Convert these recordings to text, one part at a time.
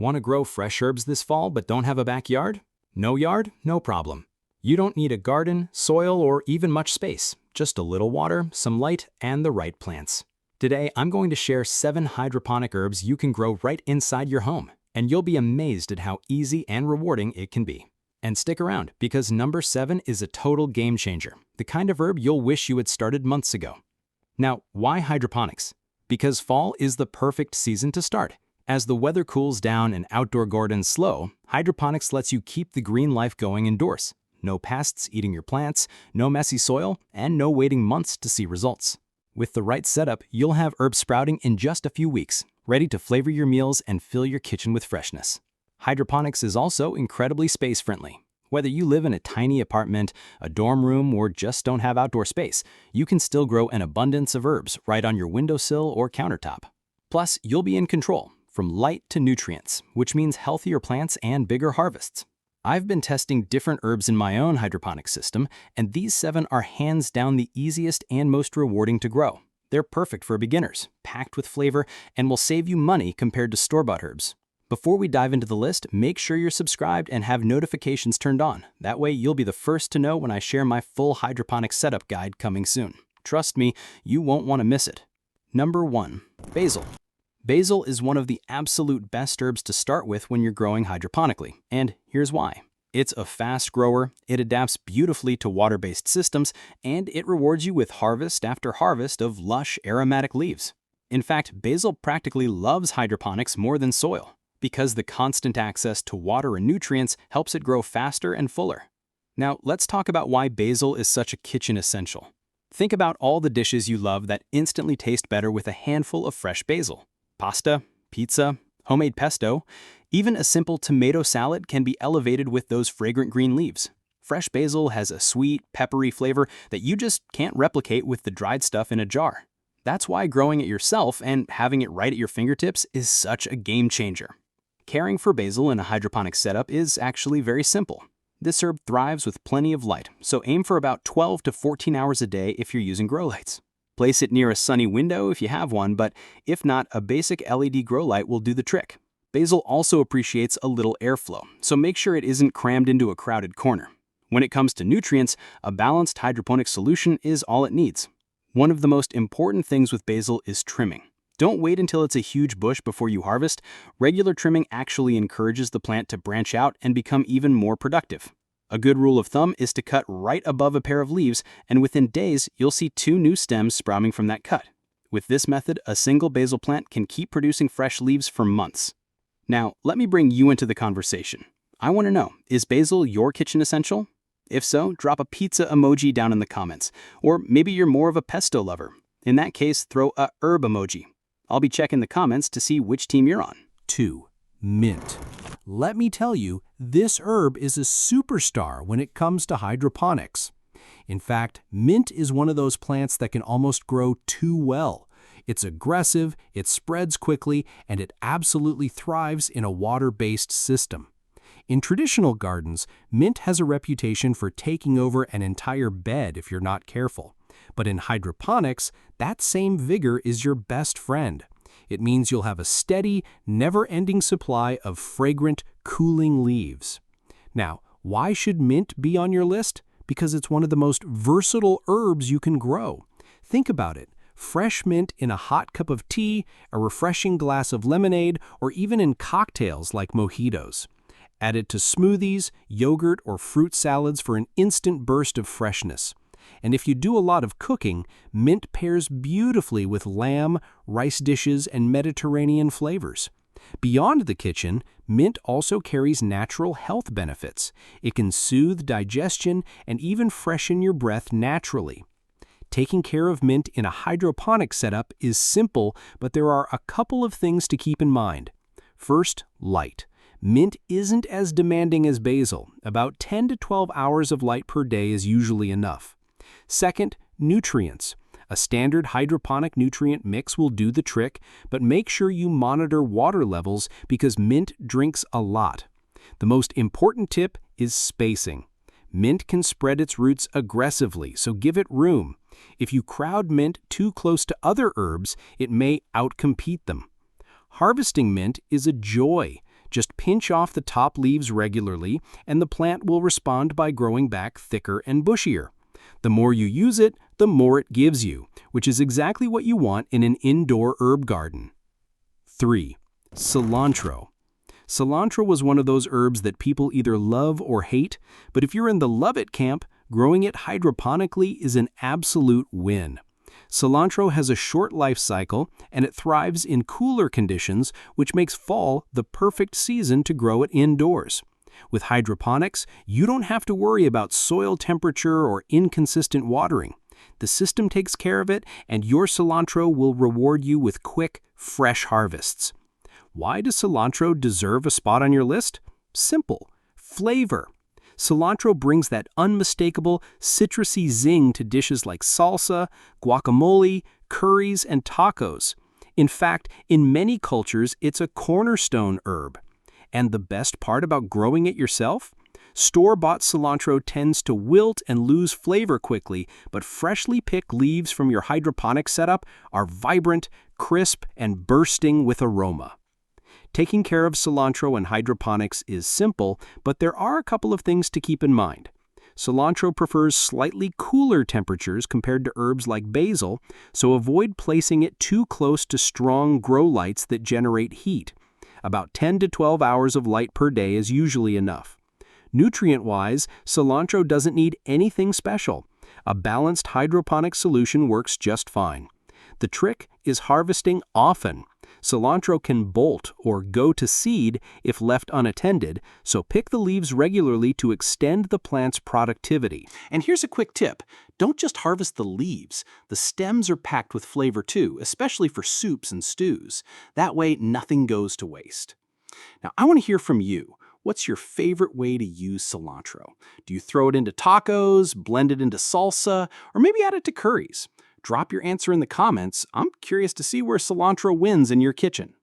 Want to grow fresh herbs this fall but don't have a backyard? No yard? No problem. You don't need a garden, soil, or even much space. Just a little water, some light, and the right plants. Today, I'm going to share 7 hydroponic herbs you can grow right inside your home, and you'll be amazed at how easy and rewarding it can be. And stick around, because number 7 is a total game changer, the kind of herb you'll wish you had started months ago. Now, why hydroponics? Because fall is the perfect season to start. As the weather cools down and outdoor gardens slow, hydroponics lets you keep the green life going indoors. No pests eating your plants, no messy soil, and no waiting months to see results. With the right setup, you'll have herbs sprouting in just a few weeks, ready to flavor your meals and fill your kitchen with freshness. Hydroponics is also incredibly space-friendly. Whether you live in a tiny apartment, a dorm room, or just don't have outdoor space, you can still grow an abundance of herbs right on your windowsill or countertop. Plus, you'll be in control, from light to nutrients, which means healthier plants and bigger harvests. I've been testing different herbs in my own hydroponic system, and these 7 are hands down the easiest and most rewarding to grow. They're perfect for beginners, packed with flavor, and will save you money compared to store-bought herbs. Before we dive into the list, make sure you're subscribed and have notifications turned on. That way, you'll be the first to know when I share my full hydroponic setup guide coming soon. Trust me, you won't want to miss it. Number 1. Basil. Basil is one of the absolute best herbs to start with when you're growing hydroponically, and here's why. It's a fast grower, it adapts beautifully to water-based systems, and it rewards you with harvest after harvest of lush, aromatic leaves. In fact, basil practically loves hydroponics more than soil, because the constant access to water and nutrients helps it grow faster and fuller. Now, let's talk about why basil is such a kitchen essential. Think about all the dishes you love that instantly taste better with a handful of fresh basil. Pasta, pizza, homemade pesto, even a simple tomato salad can be elevated with those fragrant green leaves. Fresh basil has a sweet, peppery flavor that you just can't replicate with the dried stuff in a jar. That's why growing it yourself and having it right at your fingertips is such a game changer. Caring for basil in a hydroponic setup is actually very simple. This herb thrives with plenty of light, so aim for about 12 to 14 hours a day if you're using grow lights. Place it near a sunny window if you have one, but if not, a basic LED grow light will do the trick. Basil also appreciates a little airflow, so make sure it isn't crammed into a crowded corner. When it comes to nutrients, a balanced hydroponic solution is all it needs. One of the most important things with basil is trimming. Don't wait until it's a huge bush before you harvest. Regular trimming actually encourages the plant to branch out and become even more productive. A good rule of thumb is to cut right above a pair of leaves, and within days, you'll see 2 new stems sprouting from that cut. With this method, a single basil plant can keep producing fresh leaves for months. Now, let me bring you into the conversation. I want to know, is basil your kitchen essential? If so, drop a pizza emoji down in the comments. Or maybe you're more of a pesto lover. In that case, throw a herb emoji. I'll be checking the comments to see which team you're on. 2. Mint. Let me tell you, this herb is a superstar when it comes to hydroponics. In fact, mint is one of those plants that can almost grow too well. It's aggressive, it spreads quickly, and it absolutely thrives in a water-based system. In traditional gardens, mint has a reputation for taking over an entire bed if you're not careful. But in hydroponics, that same vigor is your best friend. It means you'll have a steady, never-ending supply of fragrant, cooling leaves. Now, why should mint be on your list? Because it's one of the most versatile herbs you can grow. Think about it. Fresh mint in a hot cup of tea, a refreshing glass of lemonade, or even in cocktails like mojitos. Add it to smoothies, yogurt, or fruit salads for an instant burst of freshness. And if you do a lot of cooking, mint pairs beautifully with lamb, rice dishes, and Mediterranean flavors. Beyond the kitchen, mint also carries natural health benefits. It can soothe digestion and even freshen your breath naturally. Taking care of mint in a hydroponic setup is simple, but there are a couple of things to keep in mind. First, light. Mint isn't as demanding as basil. About 10 to 12 hours of light per day is usually enough. Second, nutrients. A standard hydroponic nutrient mix will do the trick, but make sure you monitor water levels because mint drinks a lot. The most important tip is spacing. Mint can spread its roots aggressively, so give it room. If you crowd mint too close to other herbs, it may outcompete them. Harvesting mint is a joy. Just pinch off the top leaves regularly, and the plant will respond by growing back thicker and bushier. The more you use it, the more it gives you, which is exactly what you want in an indoor herb garden. 3. Cilantro. Cilantro was one of those herbs that people either love or hate, but if you're in the love it camp, growing it hydroponically is an absolute win. Cilantro has a short life cycle, and it thrives in cooler conditions, which makes fall the perfect season to grow it indoors. With hydroponics, you don't have to worry about soil temperature or inconsistent watering. The system takes care of it, and your cilantro will reward you with quick, fresh harvests. Why does cilantro deserve a spot on your list? Simple. Flavor. Cilantro brings that unmistakable, citrusy zing to dishes like salsa, guacamole, curries, and tacos. In fact, in many cultures, it's a cornerstone herb. And the best part about growing it yourself? Store-bought cilantro tends to wilt and lose flavor quickly, but freshly picked leaves from your hydroponic setup are vibrant, crisp, and bursting with aroma. Taking care of cilantro in hydroponics is simple, but there are a couple of things to keep in mind. Cilantro prefers slightly cooler temperatures compared to herbs like basil, so avoid placing it too close to strong grow lights that generate heat. About 10 to 12 hours of light per day is usually enough. Nutrient-wise, cilantro doesn't need anything special. A balanced hydroponic solution works just fine. The trick is harvesting often. Cilantro can bolt or go to seed if left unattended, so pick the leaves regularly to extend the plant's productivity. And here's a quick tip. Don't just harvest the leaves. The stems are packed with flavor too, especially for soups and stews. That way, nothing goes to waste. Now, I want to hear from you. What's your favorite way to use cilantro? Do you throw it into tacos, blend it into salsa, or maybe add it to curries? Drop your answer in the comments. I'm curious to see where cilantro wins in your kitchen.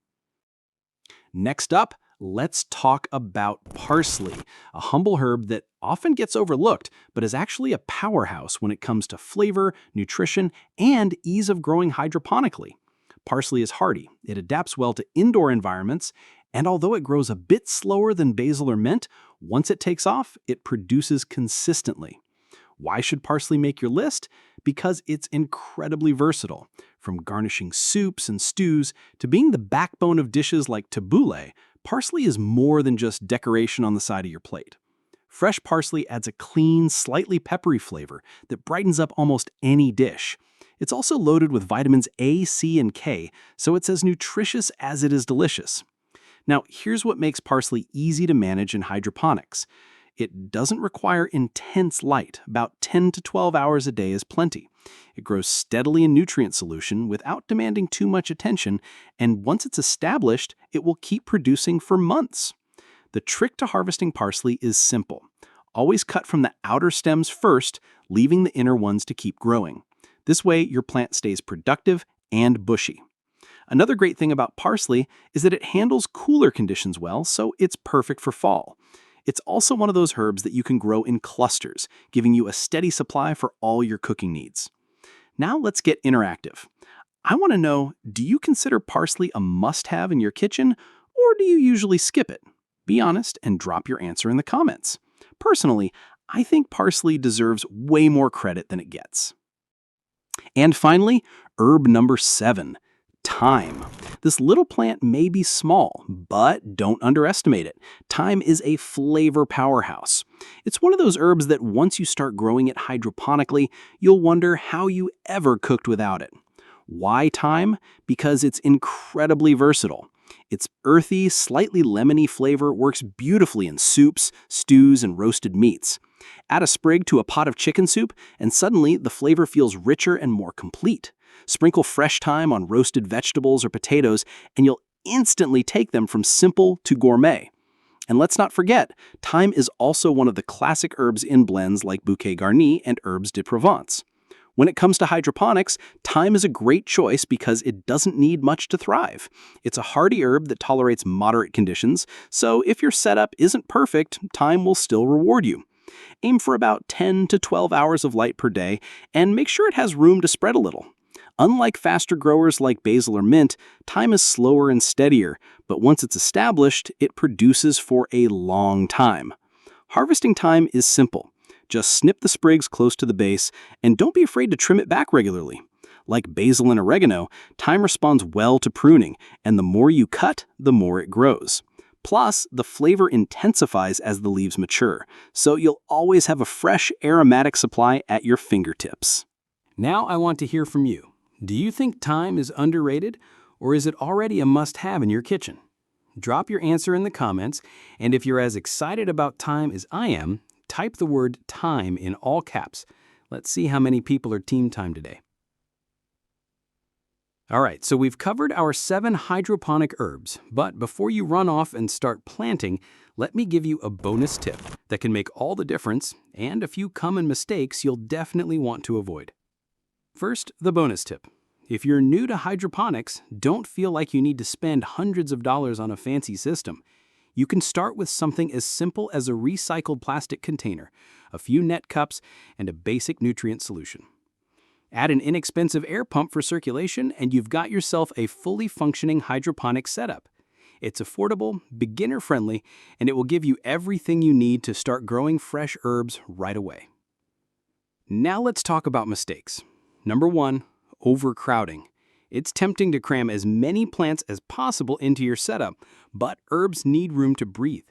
Next up, let's talk about parsley, a humble herb that often gets overlooked, but is actually a powerhouse when it comes to flavor, nutrition, and ease of growing hydroponically. Parsley is hardy. It adapts well to indoor environments, and although it grows a bit slower than basil or mint, once it takes off, it produces consistently. Why should parsley make your list? Because it's incredibly versatile. From garnishing soups and stews to being the backbone of dishes like tabbouleh, parsley is more than just decoration on the side of your plate. Fresh parsley adds a clean, slightly peppery flavor that brightens up almost any dish. It's also loaded with vitamins A, C, and K, so it's as nutritious as it is delicious. Now, here's what makes parsley easy to manage in hydroponics. It doesn't require intense light. About 10 to 12 hours a day is plenty. It grows steadily in nutrient solution without demanding too much attention, and once it's established, it will keep producing for months. The trick to harvesting parsley is simple. Always cut from the outer stems first, leaving the inner ones to keep growing. This way, your plant stays productive and bushy. Another great thing about parsley is that it handles cooler conditions well, so it's perfect for fall. It's also one of those herbs that you can grow in clusters, giving you a steady supply for all your cooking needs. Now let's get interactive. I want to know, do you consider parsley a must-have in your kitchen, or do you usually skip it? Be honest and drop your answer in the comments. Personally, I think parsley deserves way more credit than it gets. And finally, herb number 7. Thyme. This little plant may be small, but don't underestimate it. Thyme is a flavor powerhouse. It's one of those herbs that once you start growing it hydroponically, you'll wonder how you ever cooked without it. Why thyme? Because it's incredibly versatile. Its earthy, slightly lemony flavor works beautifully in soups, stews, and roasted meats. Add a sprig to a pot of chicken soup, and suddenly the flavor feels richer and more complete. Sprinkle fresh thyme on roasted vegetables or potatoes, and you'll instantly take them from simple to gourmet. And let's not forget, thyme is also one of the classic herbs in blends like bouquet garni and herbes de Provence. When it comes to hydroponics, thyme is a great choice because it doesn't need much to thrive. It's a hardy herb that tolerates moderate conditions, so if your setup isn't perfect, thyme will still reward you. Aim for about 10 to 12 hours of light per day, and make sure it has room to spread a little. Unlike faster growers like basil or mint, thyme is slower and steadier, but once it's established, it produces for a long time. Harvesting thyme is simple. Just snip the sprigs close to the base, and don't be afraid to trim it back regularly. Like basil and oregano, thyme responds well to pruning, and the more you cut, the more it grows. Plus, the flavor intensifies as the leaves mature, so you'll always have a fresh, aromatic supply at your fingertips. Now I want to hear from you. Do you think thyme is underrated, or is it already a must-have in your kitchen? Drop your answer in the comments, and if you're as excited about thyme as I am, type the word thyme in all caps. Let's see how many people are Team Thyme today. All right, so we've covered our 7 hydroponic herbs, but before you run off and start planting, let me give you a bonus tip that can make all the difference and a few common mistakes you'll definitely want to avoid. First, the bonus tip. If you're new to hydroponics, don't feel like you need to spend hundreds of dollars on a fancy system. You can start with something as simple as a recycled plastic container, a few net cups, and a basic nutrient solution. Add an inexpensive air pump for circulation, and you've got yourself a fully functioning hydroponic setup. It's affordable, beginner-friendly, and it will give you everything you need to start growing fresh herbs right away. Now let's talk about mistakes. Number 1, overcrowding. It's tempting to cram as many plants as possible into your setup, but herbs need room to breathe.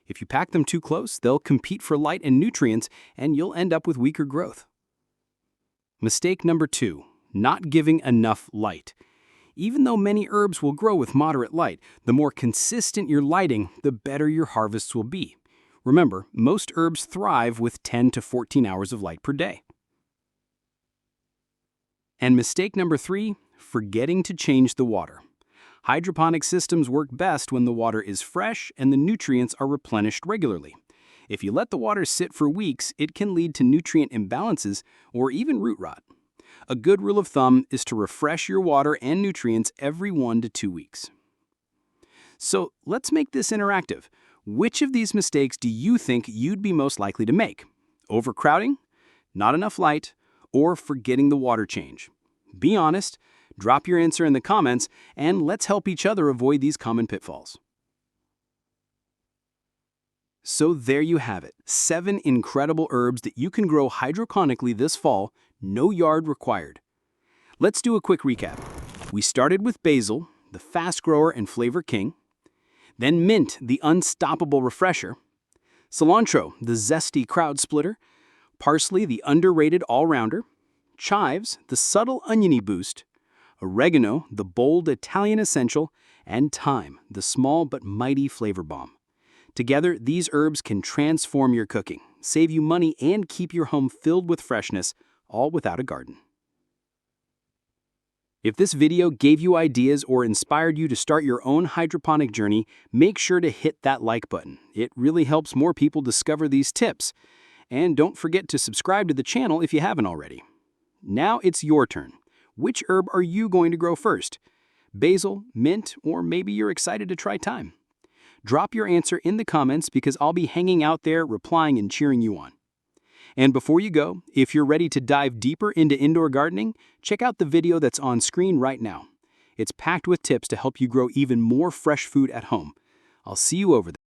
If you pack them too close, they'll compete for light and nutrients, and you'll end up with weaker growth. Mistake number 2, not giving enough light. Even though many herbs will grow with moderate light, the more consistent your lighting, the better your harvests will be. Remember, most herbs thrive with 10 to 14 hours of light per day. And mistake number 3, forgetting to change the water. Hydroponic systems work best when the water is fresh and the nutrients are replenished regularly. If you let the water sit for weeks, it can lead to nutrient imbalances or even root rot. A good rule of thumb is to refresh your water and nutrients every 1 to 2 weeks. So let's make this interactive. Which of these mistakes do you think you'd be most likely to make? Overcrowding, not enough light, or forgetting the water change? Be honest, drop your answer in the comments, and let's help each other avoid these common pitfalls. So there you have it, 7 incredible herbs that you can grow hydroponically this fall, no yard required. Let's do a quick recap. We started with basil, the fast grower and flavor king. Then mint, the unstoppable refresher. Cilantro, the zesty crowd splitter. Parsley, the underrated all-rounder. Chives, the subtle oniony boost. Oregano, the bold Italian essential. And thyme, the small but mighty flavor bomb. Together, these herbs can transform your cooking, save you money, and keep your home filled with freshness, all without a garden. If this video gave you ideas or inspired you to start your own hydroponic journey, make sure to hit that like button. It really helps more people discover these tips. And don't forget to subscribe to the channel if you haven't already. Now it's your turn. Which herb are you going to grow first? Basil, mint, or maybe you're excited to try thyme? Drop your answer in the comments because I'll be hanging out there replying and cheering you on. And before you go, if you're ready to dive deeper into indoor gardening, check out the video that's on screen right now. It's packed with tips to help you grow even more fresh food at home. I'll see you over there.